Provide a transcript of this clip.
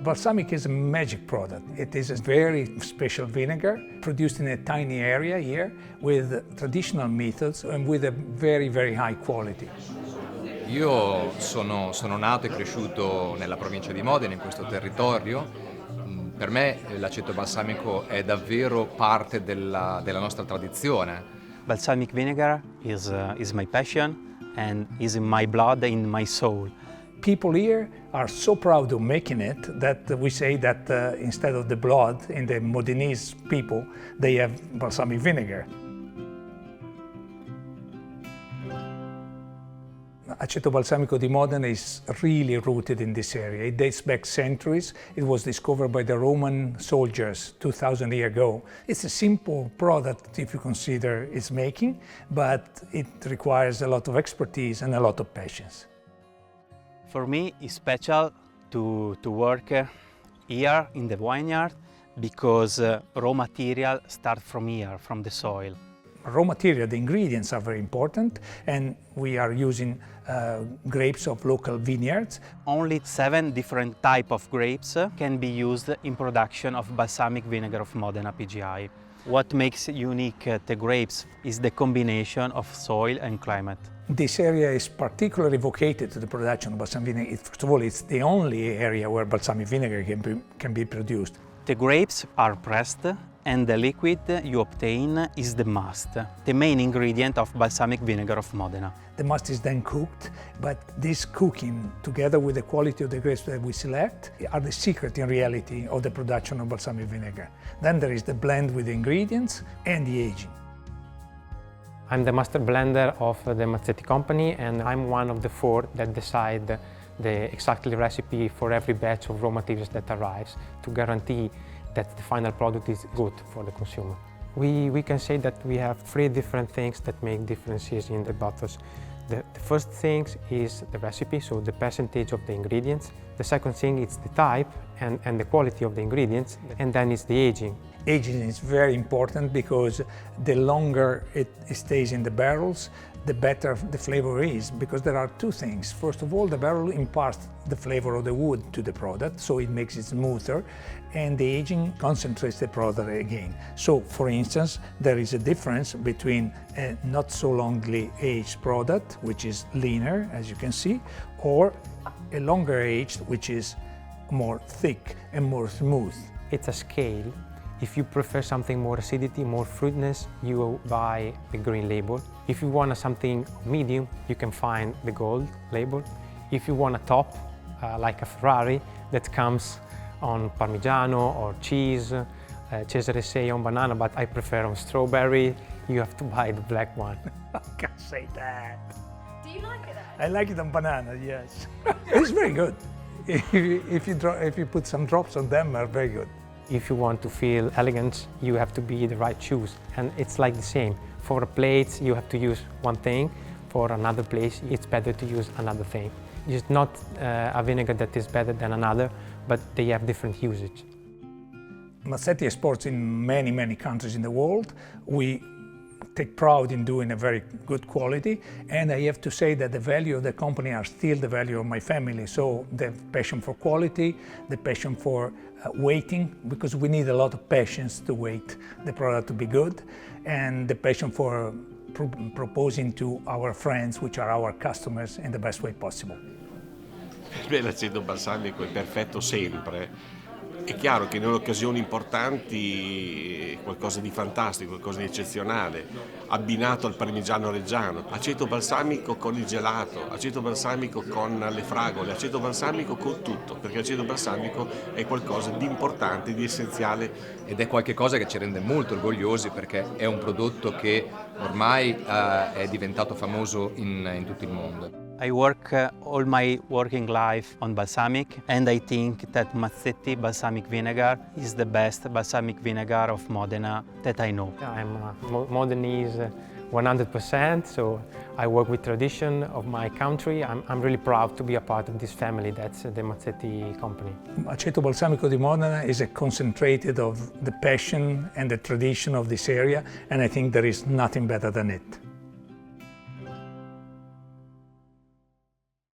Balsamic is a magic product. It is a very special vinegar produced in a tiny area here with traditional methods and with a very, very high quality. Io sono nato e cresciuto nella provincia di Modena, in questo territorio. Per me l'aceto balsamico è davvero parte della nostra tradizione. Balsamic vinegar is my passion and is in my blood, in my soul. People here are so proud of making it that we say that instead of the blood in the Modenese people, they have balsamic vinegar. Aceto Balsamico di Modena is really rooted in this area. It dates back centuries. It was discovered by the Roman soldiers 2,000 years ago. It's a simple product if you consider its making, but it requires a lot of expertise and a lot of patience. For me, it's special to work here in the vineyard because raw material start from here, from the soil. Raw material, the ingredients are very important, and we are using grapes of local vineyards. Only 7 different types of grapes can be used in production of balsamic vinegar of Modena PGI. What makes unique the grapes is the combination of soil and climate. This area is particularly vocated to the production of balsamic vinegar. First of all, it's the only area where balsamic vinegar can be produced. The grapes are pressed and the liquid you obtain is the must, the main ingredient of balsamic vinegar of Modena. The must is then cooked, but this cooking, together with the quality of the grapes that we select, are the secret in reality of the production of balsamic vinegar. Then there is the blend with the ingredients and the aging. I'm the master blender of the Mazzetti company, and I'm one of the 4 that decide the exact recipe for every batch of raw materials that arrives to guarantee that the final product is good for the consumer. We can say that we have 3 different things that make differences in the bottles. The first thing is the recipe, so the percentage of the ingredients. The second thing is the type and the quality of the ingredients, and then it's the aging. Aging is very important because the longer it stays in the barrels, the better the flavor is, because there are 2 things. First of all, the barrel imparts the flavor of the wood to the product, so it makes it smoother, and the aging concentrates the product again. So, for instance, there is a difference between a not so longly aged product, which is leaner, as you can see, or a longer aged, which is more thick and more smooth. It's a scale. If you prefer something more acidity, more fruitness, you buy the green label. If you want something medium, you can find the gold label. If you want a top, like a Ferrari, that comes on Parmigiano or cheese, Cesare Sei on banana, but I prefer on strawberry, you have to buy the black one. I can't say that. Do you like it though? I like it on banana, yes. It's very good. If you put some drops on them, are very good. If you want to feel elegant, you have to be the right shoes. And it's like the same. For a plate, you have to use one thing. For another place, it's better to use another thing. It's not a vinegar that is better than another, but they have different usage. Mazzetti exports in many, many countries in the world. We take pride in doing a very good quality, and I have to say that the value of the company are still the value of my family. So the passion for quality, the passion for waiting, because we need a lot of patience to wait the product to be good, and the passion for proposing to our friends, which are our customers, in the best way possible. Beh, l'aceto balsamico è perfetto sempre. È chiaro che nelle occasioni importanti è qualcosa di fantastico, qualcosa di eccezionale, abbinato al parmigiano reggiano, aceto balsamico con il gelato, aceto balsamico con le fragole, aceto balsamico con tutto, perché l'aceto balsamico è qualcosa di importante, di essenziale. Ed è qualcosa che ci rende molto orgogliosi, perché è un prodotto che ormai è diventato famoso in tutto il mondo. I work all my working life on balsamic, and I think that Mazzetti Balsamic Vinegar is the best balsamic vinegar of Modena that I know. I'm Modenese 100%, so I work with tradition of my country. I'm really proud to be a part of this family. That's the Mazzetti company. Aceto Balsamico di Modena is a concentrated of the passion and the tradition of this area, and I think there is nothing better than it.